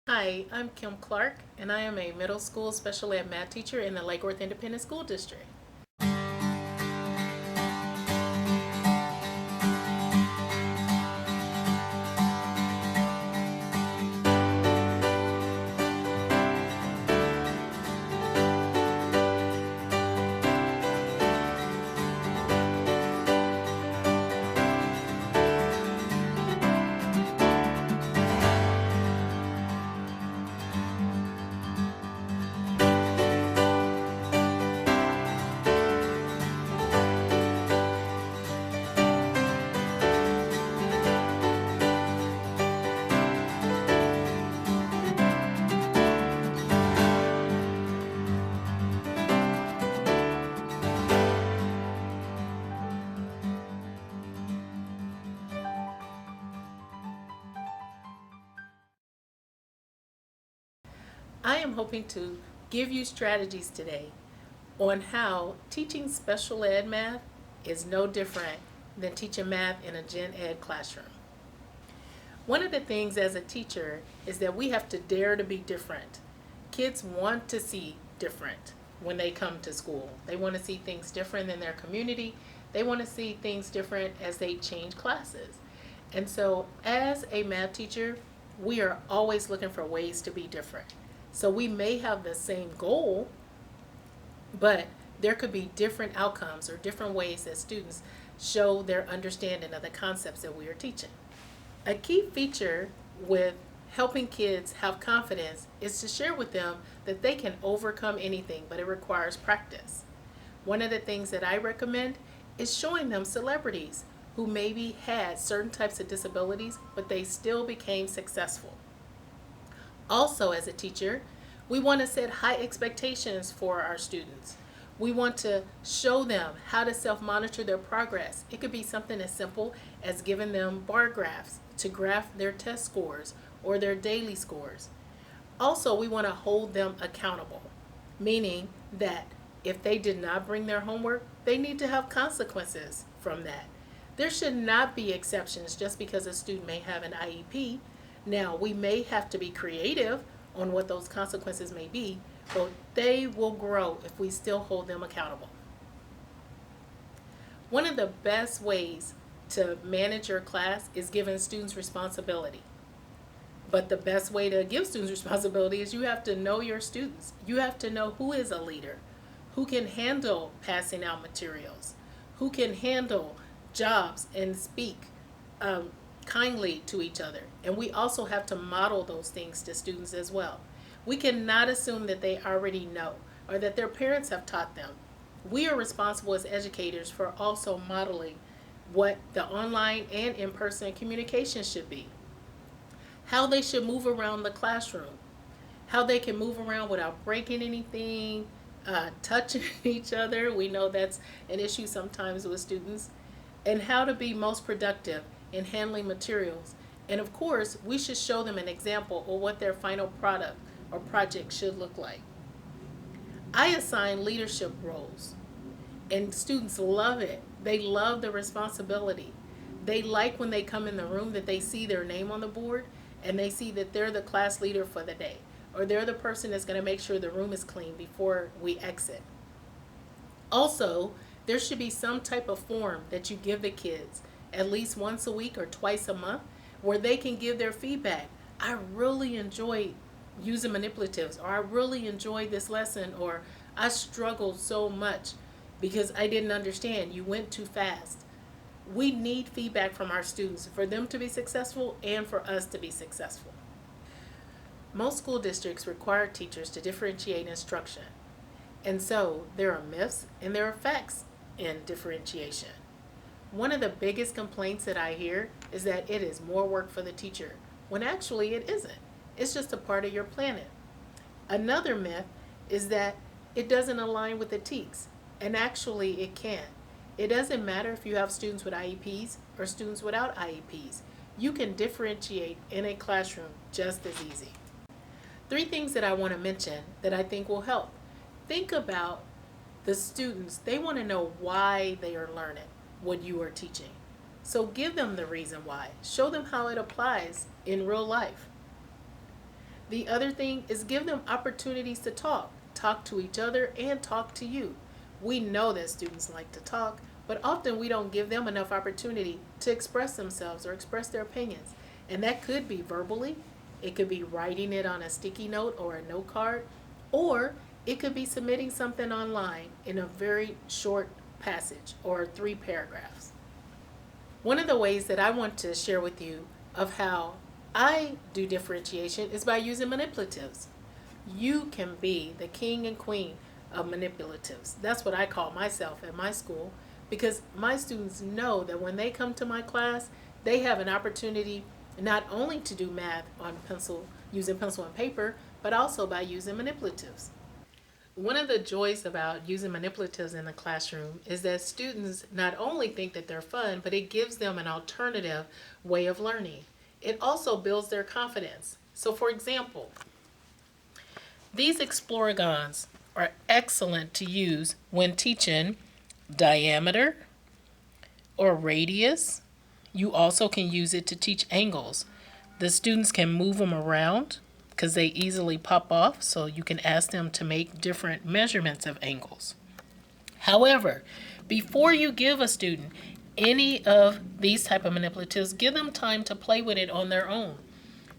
Hi, I'm Kim Clark, and I am a middle school special ed math teacher in the Lake Worth Independent School District. I am hoping to give you strategies today on how teaching special ed math is no different than teaching math in a gen ed classroom. One of the things as a teacher is that we have to dare to be different. Kids want to see different when they come to school. They want to see things different in their community. They want to see things different as they change classes. And so, as a math teacher, we are always looking for ways to be different. So, we may have the same goal, but there could be different outcomes or different ways that students show their understanding of the concepts that we are teaching. A key feature with helping kids have confidence is to share with them that they can overcome anything, but it requires practice. One of the things that I recommend is showing them celebrities who maybe had certain types of disabilities, but they still became successful. Also, as a teacher, we want to set high expectations for our students. We want to show them how to self monitor their progress. It could be something as simple as giving them bar graphs to graph their test scores or their daily scores. Also, we want to hold them accountable, meaning that if they did not bring their homework, they need to have consequences from that. There should not be exceptions just because a student may have an IEP. Now, we may have to be creative on what those consequences may be, but they will grow if we still hold them accountable. One of the best ways to manage your class is giving students responsibility. But the best way to give students responsibility is you have to know your students. You have to know who is a leader, who can handle passing out materials, who can handle jobs and speak um, kindly to each other. And we also have to model those things to students as well. We cannot assume that they already know or that their parents have taught them. We are responsible as educators for also modeling what the online and in person communication should be, how they should move around the classroom, how they can move around without breaking anything, touching each other. We know that's an issue sometimes with students, and how to be most productive in handling materials. And of course, we should show them an example of what their final product or project should look like. I assign leadership roles, and students love it. They love the responsibility. They like when they come in the room that they see their name on the board and they see that they're the class leader for the day, or they're the person that's going to make sure the room is clean before we exit. Also, there should be some type of form that you give the kids at least once a week or twice a month where they can give their feedback. I really enjoyed using manipulatives, or I really enjoyed this lesson, or I struggled so much because I didn't understand. You went too fast. We need feedback from our students for them to be successful and for us to be successful. Most school districts require teachers to differentiate instruction. And so there are myths and there are facts in differentiation. One of the biggest complaints that I hear is that it is more work for the teacher, when actually it isn't. It's just a part of your planet. Another myth is that it doesn't align with the TEKS, and actually it can. It doesn't matter if you have students with IEPs or students without IEPs. You can differentiate in a classroom just as easy. Three things that I want to mention that I think will help. Think about the students. They want to know why they are learning what you are teaching. So give them the reason why. Show them how it applies in real life. The other thing is give them opportunities to talk to each other and talk to you. We know that students like to talk, but often we don't give them enough opportunity to express themselves or express their opinions. And that could be verbally, it could be writing it on a sticky note or a note card, or it could be submitting something online in a very short passage or 3 paragraphs. One of the ways that I want to share with you of how I do differentiation is by using manipulatives. You can be the king and queen of manipulatives. That's what I call myself at my school, because my students know that when they come to my class, they have an opportunity not only to do math on pencil, using pencil and paper, but also by using manipulatives. One of the joys about using manipulatives in the classroom is that students not only think that they're fun, but it gives them an alternative way of learning. It also builds their confidence. So for example, these exploragons are excellent to use when teaching diameter or radius. You also can use it to teach angles. The students can move them around because they easily pop off, so you can ask them to make different measurements of angles. However, before you give a student any of these type of manipulatives, give them time to play with it on their own.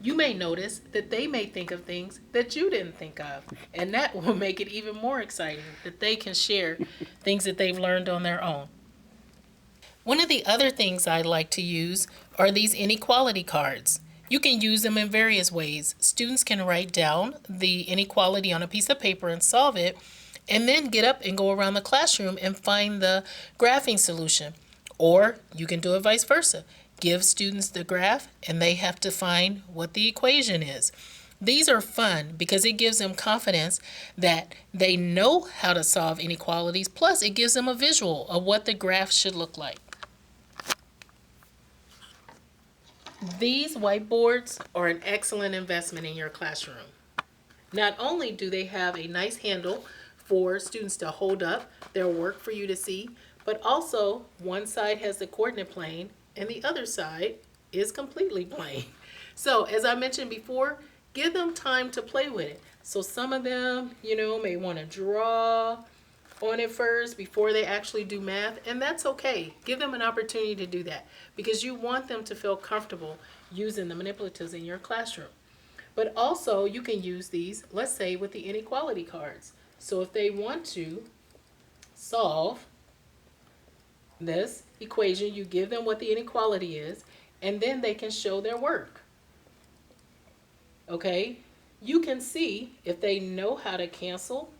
You may notice that they may think of things that you didn't think of, and that will make it even more exciting that they can share things that they've learned on their own. One of the other things I like to use are these inequality cards. You can use them in various ways. Students can write down the inequality on a piece of paper and solve it, and then get up and go around the classroom and find the graphing solution. Or you can do it vice versa. Give students the graph and they have to find what the equation is. These are fun because it gives them confidence that they know how to solve inequalities, plus it gives them a visual of what the graph should look like. These whiteboards are an excellent investment in your classroom. Not only do they have a nice handle for students to hold up their work for you to see, but also one side has the coordinate plane and the other side is completely plain. So as I mentioned before, give them time to play with it. So some of them, may want to draw on it first before they actually do math, and that's okay. Give them an opportunity to do that because you want them to feel comfortable using the manipulatives in your classroom. But also you can use these, let's say, with the inequality cards. So if they want to solve this equation, you give them what the inequality is, and then they can show their work. Okay? You can see if they know how to cancel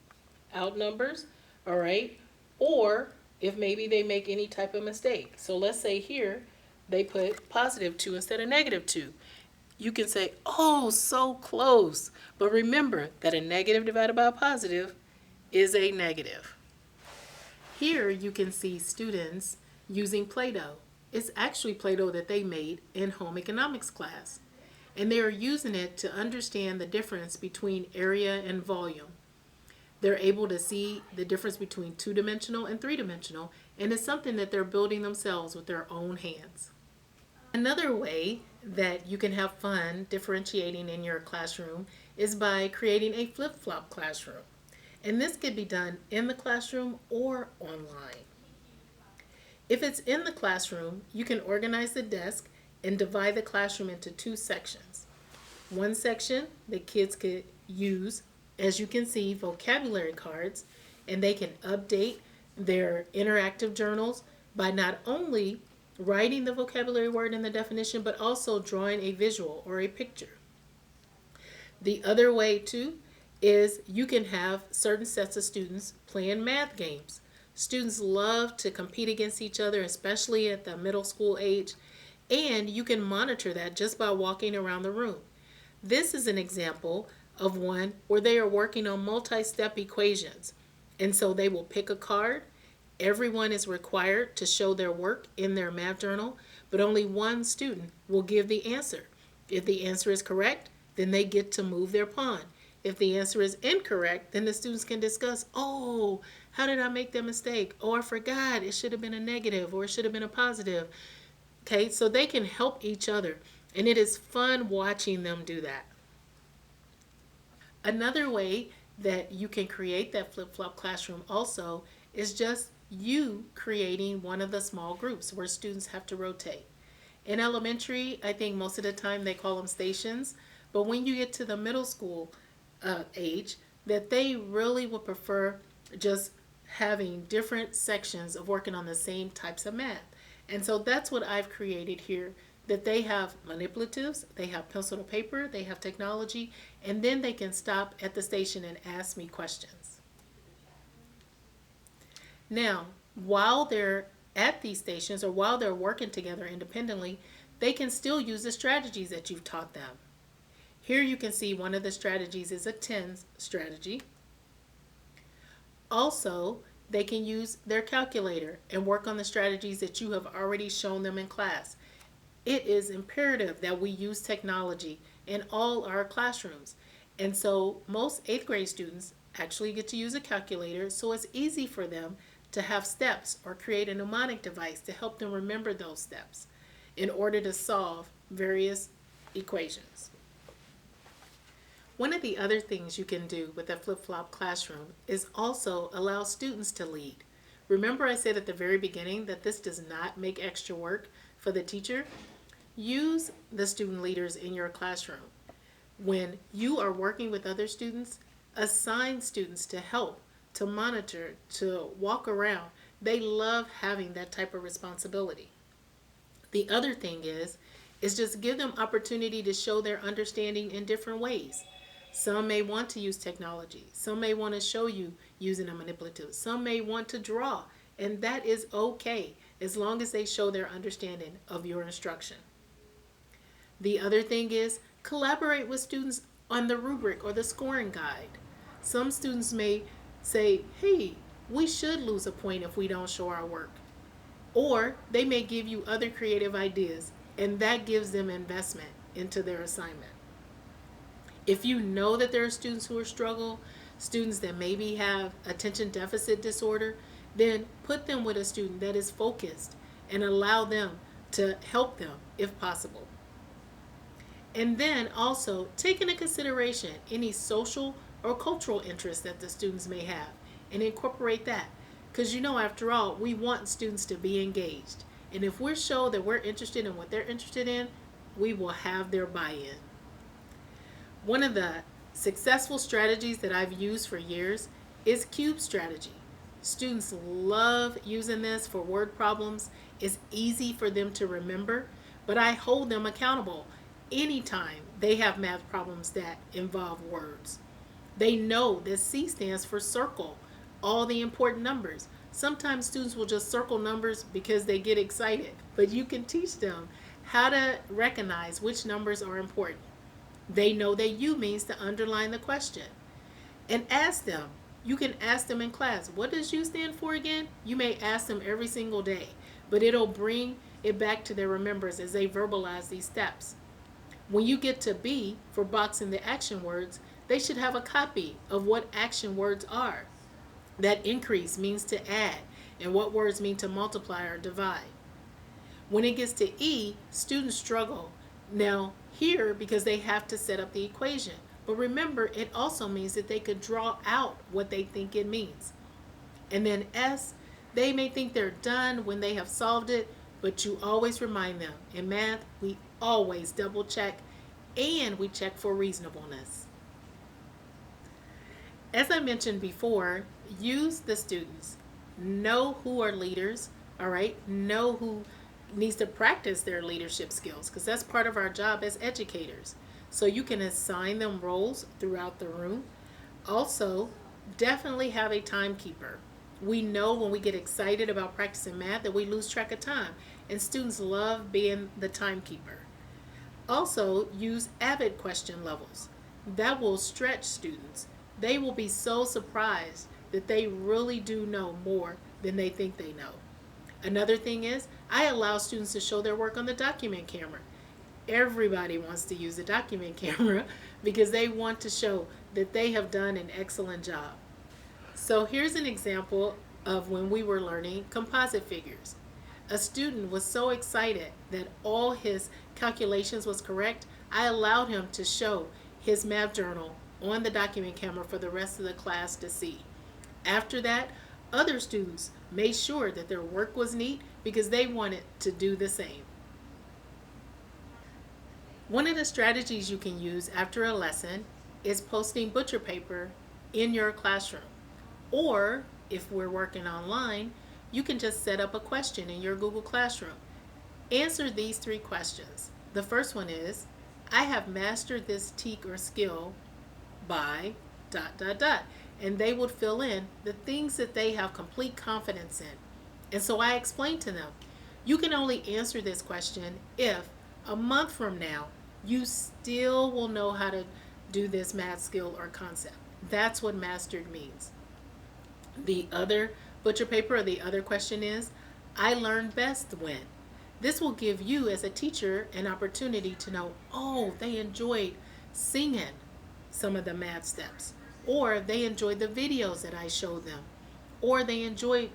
out numbers, all right? Or if maybe they make any type of mistake. So let's say here they put +2 instead of -2. You can say, oh, so close. But remember that a negative divided by a positive is a negative. Here you can see students using Play-Doh. It's actually Play-Doh that they made in home economics class. And they are using it to understand the difference between area and volume. They're able to see the difference between 2-dimensional and 3-dimensional, and it's something that they're building themselves with their own hands. Another way that you can have fun differentiating in your classroom is by creating a flip-flop classroom. And this could be done in the classroom or online. If it's in the classroom, you can organize the desk and divide the classroom into 2 sections. One section the kids could use, as you can see, vocabulary cards, and they can update their interactive journals by not only writing the vocabulary word and the definition, but also drawing a visual or a picture. The other way too is you can have certain sets of students playing math games. Students love to compete against each other, especially at the middle school age, and you can monitor that just by walking around the room. This is an example of one where they are working on multi-step equations. And so they will pick a card. Everyone is required to show their work in their math journal, but only one student will give the answer. If the answer is correct, then they get to move their pawn. If the answer is incorrect, then the students can discuss, oh, how did I make that mistake? Oh, I forgot, it should have been a negative or it should have been a positive. Okay, so they can help each other, and it is fun watching them do that. Another way that you can create that flip-flop classroom also is just you creating one of the small groups where students have to rotate. In elementary, I think most of the time they call them stations, but when you get to the middle school age, that they really would prefer just having different sections of working on the same types of math. And so that's what I've created here, that they have manipulatives, they have pencil to paper, they have technology, and then they can stop at the station and ask me questions. Now, while they're at these stations or while they're working together independently, they can still use the strategies that you've taught them. Here you can see one of the strategies is a tens strategy. Also, they can use their calculator and work on the strategies that you have already shown them in class. It is imperative that we use technology in all our classrooms. And so most 8th grade students actually get to use a calculator, so it's easy for them to have steps or create a mnemonic device to help them remember those steps in order to solve various equations. One of the other things you can do with a flip-flop classroom is also allow students to lead. Remember I said at the very beginning that this does not make extra work for the teacher? Use the student leaders in your classroom. When you are working with other students, assign students to help, to monitor, to walk around. They love having that type of responsibility. The other thing is just give them opportunity to show their understanding in different ways. Some may want to use technology. Some may want to show you using a manipulative. Some may want to draw, and that is okay as long as they show their understanding of your instruction. The other thing is collaborate with students on the rubric or the scoring guide. Some students may say, hey, we should lose a point if we don't show our work. Or they may give you other creative ideas, and that gives them investment into their assignment. If you know that there are students who are struggling, students that maybe have attention deficit disorder, then put them with a student that is focused and allow them to help them if possible. And then also take into consideration any social or cultural interests that the students may have and incorporate that. Because after all, we want students to be engaged. And if we show that we're interested in what they're interested in, we will have their buy-in. One of the successful strategies that I've used for years is cube strategy. Students love using this for word problems. It's easy for them to remember, but I hold them accountable anytime they have math problems that involve words. They know that C stands for circle, all the important numbers. Sometimes students will just circle numbers because they get excited, but you can teach them how to recognize which numbers are important. They know that U means to underline the question. And ask them. You can ask them in class, what does U stand for again? You may ask them every single day, but it'll bring it back to their remembrance as they verbalize these steps. When you get to B for boxing the action words, they should have a copy of what action words are. That increase means to add, and what words mean to multiply or divide. When it gets to E, students struggle. Now, here, because they have to set up the equation. But remember, it also means that they could draw out what they think it means. And then S, they may think they're done when they have solved it, but you always remind them, in math, we always double check and we check for reasonableness. As I mentioned before, use the students. Know who are leaders, all right? Know who needs to practice their leadership skills, because that's part of our job as educators. So you can assign them roles throughout the room. Also, definitely have a timekeeper. We know when we get excited about practicing math that we lose track of time, and students love being the timekeeper. Also, use avid question levels. That will stretch students. They will be so surprised that they really do know more than they think they know. Another thing is, I allow students to show their work on the document camera. Everybody wants to use the document camera because they want to show that they have done an excellent job. So here's an example of when we were learning composite figures. A student was so excited that all his calculations was correct, I allowed him to show his math journal on the document camera for the rest of the class to see. After that, other students made sure that their work was neat because they wanted to do the same. One of the strategies you can use after a lesson is posting butcher paper in your classroom. Or if we're working online, you can just set up a question in your Google Classroom. Answer these 3 questions. The first one is, I have mastered this TEK or skill by ... And they would fill in the things that they have complete confidence in. And so I explained to them, you can only answer this question if a month from now you still will know how to do this math skill or concept. That's what mastered means. The other butcher paper or the other question is, I learned best when. This will give you as a teacher an opportunity to know, oh, they enjoyed singing some of the math steps, or they enjoyed the videos that I showed them, or they enjoyed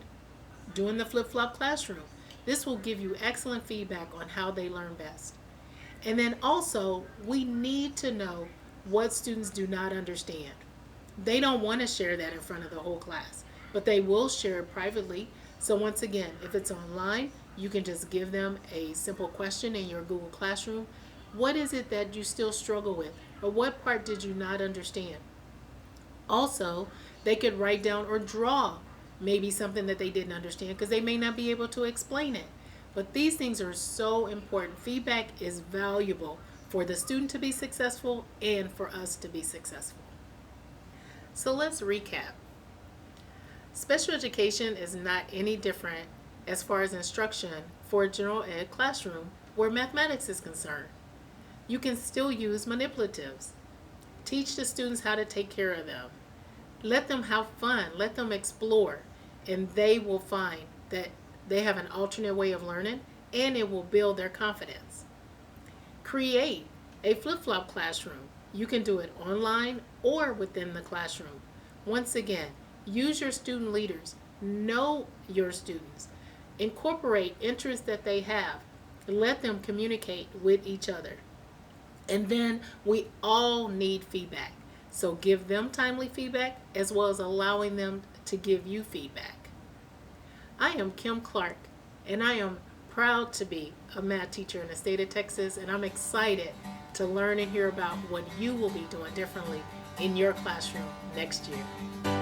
doing the flip-flop classroom. This will give you excellent feedback on how they learn best. And then also, we need to know what students do not understand. They don't want to share that in front of the whole class, but they will share it privately. So once again, if it's online, you can just give them a simple question in your Google Classroom. What is it that you still struggle with? Or what part did you not understand? Also, they could write down or draw maybe something that they didn't understand because they may not be able to explain it. But these things are so important. Feedback is valuable for the student to be successful and for us to be successful. So let's recap. Special education is not any different as far as instruction for a general ed classroom where mathematics is concerned. You can still use manipulatives. Teach the students how to take care of them. Let them have fun. Let them explore. And they will find that they have an alternate way of learning and it will build their confidence. Create a flip-flop classroom. You can do it online or within the classroom. Once again, use your student leaders. Know your students. Incorporate interests that they have. Let them communicate with each other. And then we all need feedback. So give them timely feedback as well as allowing them to give you feedback. I am Kim Clark, and I am proud to be a math teacher in the state of Texas, and I'm excited to learn and hear about what you will be doing differently in your classroom next year.